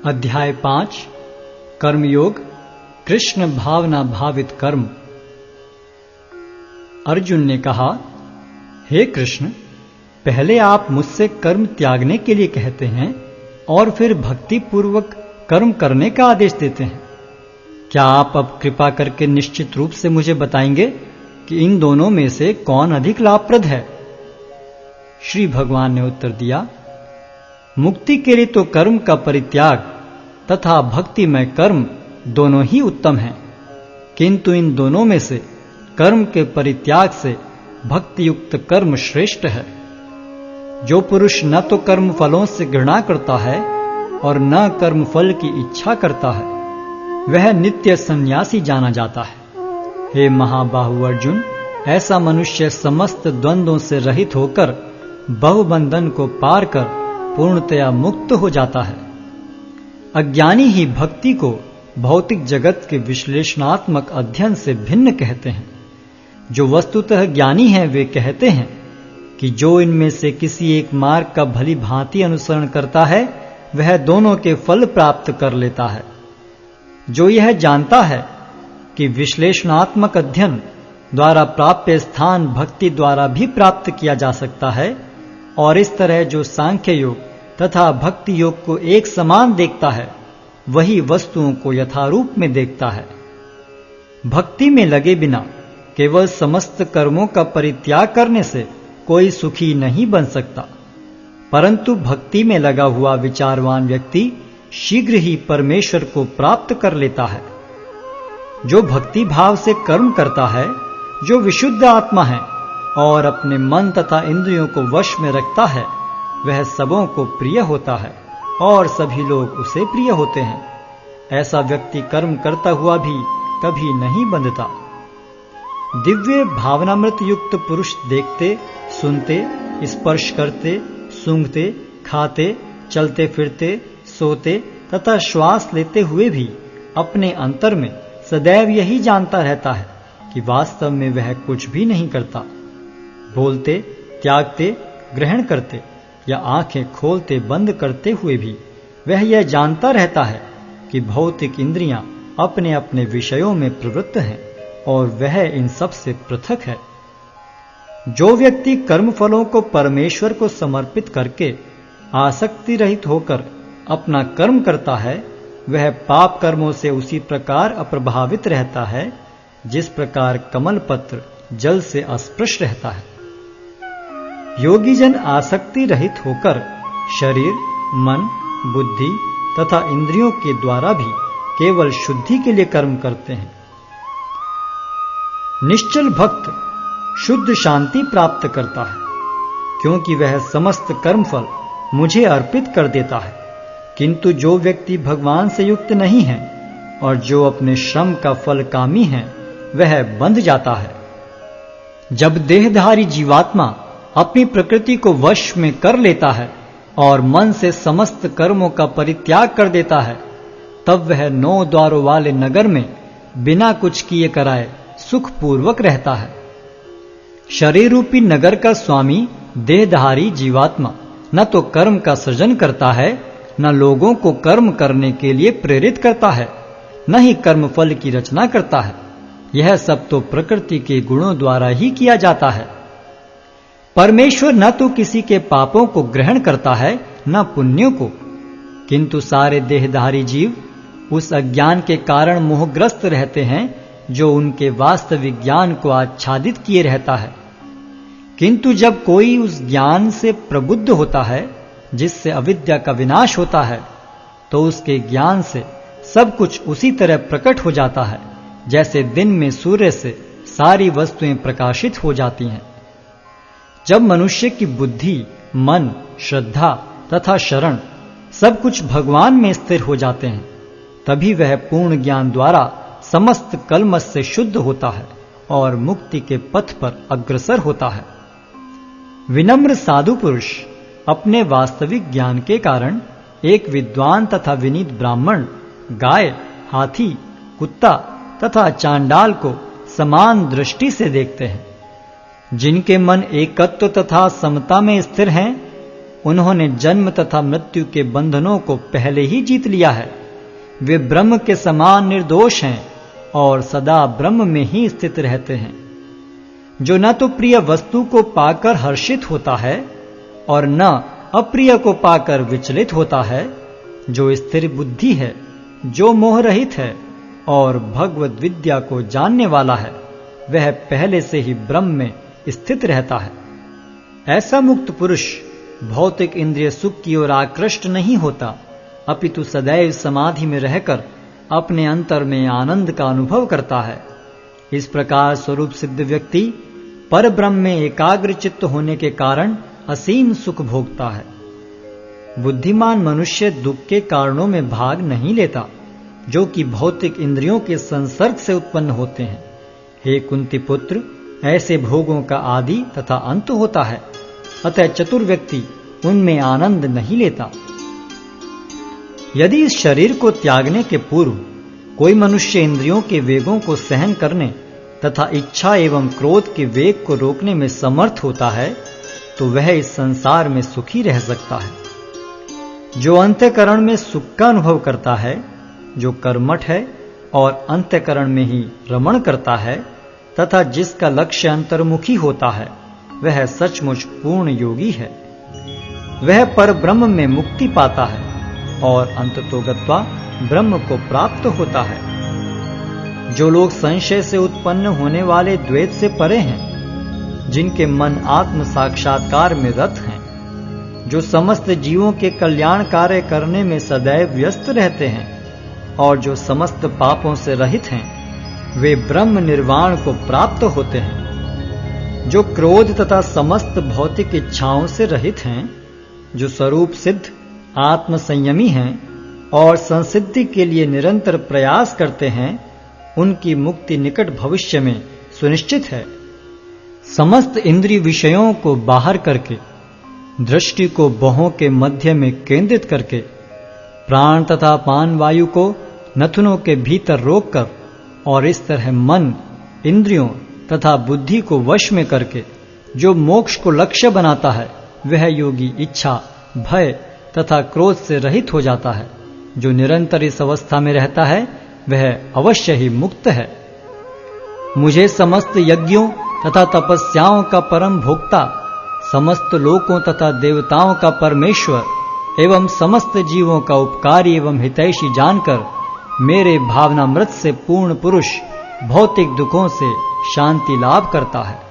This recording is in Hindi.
अध्याय 5 कर्मयोग कृष्ण भावना भावित कर्म। अर्जुन ने कहा, हे कृष्ण, पहले आप मुझसे कर्म त्यागने के लिए कहते हैं और फिर भक्ति पूर्वक कर्म करने का आदेश देते हैं। क्या आप अब कृपा करके निश्चित रूप से मुझे बताएंगे कि इन दोनों में से कौन अधिक लाभप्रद है? श्री भगवान ने उत्तर दिया, मुक्ति के लिए तो कर्म का परित्याग तथा भक्तिमय कर्म दोनों ही उत्तम हैं, किंतु इन दोनों में से कर्म के परित्याग से भक्ति युक्त कर्म श्रेष्ठ है। जो पुरुष न तो कर्म फलों से घृणा करता है और न कर्म फल की इच्छा करता है, वह नित्य सन्यासी जाना जाता है। हे महाबाहु अर्जुन, ऐसा मनुष्य समस्त द्वंद्वों से रहित होकर बहुबंधन को पार कर पूर्णतया मुक्त हो जाता है। अज्ञानी ही भक्ति को भौतिक जगत के विश्लेषणात्मक अध्ययन से भिन्न कहते हैं। जो वस्तुतः ज्ञानी हैं वे कहते हैं कि जो इनमें से किसी एक मार्ग का भली भांति अनुसरण करता है वह दोनों के फल प्राप्त कर लेता है। जो यह जानता है कि विश्लेषणात्मक अध्ययन द्वारा प्राप्य स्थान भक्ति द्वारा भी प्राप्त किया जा सकता है, और इस तरह जो सांख्य योग तथा भक्ति योग को एक समान देखता है वही वस्तुओं को यथारूप में देखता है। भक्ति में लगे बिना केवल समस्त कर्मों का परित्याग करने से कोई सुखी नहीं बन सकता, परंतु भक्ति में लगा हुआ विचारवान व्यक्ति शीघ्र ही परमेश्वर को प्राप्त कर लेता है। जो भक्ति भाव से कर्म करता है, जो विशुद्ध आत्मा है और अपने मन तथा इंद्रियों को वश में रखता है, वह सबों को प्रिय होता है और सभी लोग उसे प्रिय होते हैं। ऐसा व्यक्ति कर्म करता हुआ भी कभी नहीं बंधता। दिव्य भावनामृत युक्त पुरुष देखते, सुनते, स्पर्श करते, सूंघते, खाते, चलते फिरते, सोते तथा श्वास लेते हुए भी अपने अंतर में सदैव यही जानता रहता है कि वास्तव में वह कुछ भी नहीं करता। बोलते, त्यागते, ग्रहण करते या आंखें खोलते बंद करते हुए भी वह यह जानता रहता है कि भौतिक इंद्रियां अपने अपने विषयों में प्रवृत्त हैं और वह इन सब से पृथक है। जो व्यक्ति कर्म फलों को परमेश्वर को समर्पित करके आसक्ति रहित होकर अपना कर्म करता है, वह पाप कर्मों से उसी प्रकार अप्रभावित रहता है जिस प्रकार कमल पत्र जल से अस्पृश रहता है। योगी जन आसक्ति रहित होकर शरीर, मन, बुद्धि तथा इंद्रियों के द्वारा भी केवल शुद्धि के लिए कर्म करते हैं। निश्चल भक्त शुद्ध शांति प्राप्त करता है, क्योंकि वह समस्त कर्मफल मुझे अर्पित कर देता है। किंतु जो व्यक्ति भगवान से युक्त नहीं है और जो अपने श्रम का फल कामी है, वह बंध जाता है। जब देहधारी जीवात्मा अपनी प्रकृति को वश में कर लेता है और मन से समस्त कर्मों का परित्याग कर देता है, तब वह 9 द्वारों वाले नगर में बिना कुछ किए कराए सुखपूर्वक रहता है। शरीर रूपी नगर का स्वामी देहधारी जीवात्मा न तो कर्म का सृजन करता है, न लोगों को कर्म करने के लिए प्रेरित करता है, न ही कर्म फल की रचना करता है। यह सब तो प्रकृति के गुणों द्वारा ही किया जाता है। परमेश्वर न तो किसी के पापों को ग्रहण करता है न पुण्यों को, किंतु सारे देहधारी जीव उस अज्ञान के कारण मोहग्रस्त रहते हैं जो उनके वास्तविक ज्ञान को आच्छादित किए रहता है। किंतु जब कोई उस ज्ञान से प्रबुद्ध होता है जिससे अविद्या का विनाश होता है, तो उसके ज्ञान से सब कुछ उसी तरह प्रकट हो जाता है जैसे दिन में सूर्य से सारी वस्तुएं प्रकाशित हो जाती हैं। जब मनुष्य की बुद्धि, मन, श्रद्धा तथा शरण सब कुछ भगवान में स्थिर हो जाते हैं, तभी वह पूर्ण ज्ञान द्वारा समस्त कलमश से शुद्ध होता है और मुक्ति के पथ पर अग्रसर होता है। विनम्र साधु पुरुष अपने वास्तविक ज्ञान के कारण एक विद्वान तथा विनीत ब्राह्मण, गाय, हाथी, कुत्ता तथा चांडाल को समान दृष्टि से देखते हैं। जिनके मन एकत्व तथा समता में स्थिर हैं, उन्होंने जन्म तथा मृत्यु के बंधनों को पहले ही जीत लिया है। वे ब्रह्म के समान निर्दोष हैं और सदा ब्रह्म में ही स्थित रहते हैं। जो न तो प्रिय वस्तु को पाकर हर्षित होता है और न अप्रिय को पाकर विचलित होता है, जो स्थिर बुद्धि है, जो मोह रहित है और भगवद विद्या को जानने वाला है, वह पहले से ही ब्रह्म में स्थित रहता है। ऐसा मुक्त पुरुष भौतिक इंद्रिय सुख की ओर आकृष्ट नहीं होता, अपितु सदैव समाधि में रहकर अपने अंतर में आनंद का अनुभव करता है। इस प्रकार स्वरूप सिद्ध व्यक्ति पर ब्रह्म में एकाग्र चित्त होने के कारण असीम सुख भोगता है। बुद्धिमान मनुष्य दुख के कारणों में भाग नहीं लेता, जो कि भौतिक इंद्रियों के संसर्ग से उत्पन्न होते हैं। हे कुंती पुत्र, ऐसे भोगों का आदि तथा अंत होता है, अतः चतुर व्यक्ति उनमें आनंद नहीं लेता। यदि इस शरीर को त्यागने के पूर्व कोई मनुष्य इंद्रियों के वेगों को सहन करने तथा इच्छा एवं क्रोध के वेग को रोकने में समर्थ होता है, तो वह इस संसार में सुखी रह सकता है। जो अंतःकरण में सुख का अनुभव करता है, जो कर्मठ है और अंतःकरण में ही रमण करता है तथा जिसका लक्ष्य अंतर्मुखी होता है, वह सचमुच पूर्ण योगी है। वह पर ब्रह्म में मुक्ति पाता है और अंततोगत्वा ब्रह्म को प्राप्त होता है। जो लोग संशय से उत्पन्न होने वाले द्वैत से परे हैं, जिनके मन आत्म साक्षात्कार में रत हैं, जो समस्त जीवों के कल्याण कार्य करने में सदैव व्यस्त रहते हैं और जो समस्त पापों से रहित हैं, वे ब्रह्म निर्वाण को प्राप्त होते हैं। जो क्रोध तथा समस्त भौतिक इच्छाओं से रहित हैं, जो स्वरूप सिद्ध आत्म संयमी हैं और संसिद्धि के लिए निरंतर प्रयास करते हैं, उनकी मुक्ति निकट भविष्य में सुनिश्चित है। समस्त इंद्रिय विषयों को बाहर करके, दृष्टि को बाहों के मध्य में केंद्रित करके, प्राण तथा पान वायु को नथुनों के भीतर रोककर और इस तरह मन, इंद्रियों तथा बुद्धि को वश में करके जो मोक्ष को लक्ष्य बनाता है, वह योगी इच्छा, भय तथा क्रोध से रहित हो जाता है। जो निरंतर इस अवस्था में रहता है, वह अवश्य ही मुक्त है। मुझे समस्त यज्ञों तथा तपस्याओं का परम भोक्ता, समस्त लोकों तथा देवताओं का परमेश्वर एवं समस्त जीवों का उपकारी एवं हितैषी जानकर मेरे भावनामृत से पूर्ण पुरुष भौतिक दुखों से शांति लाभ करता है।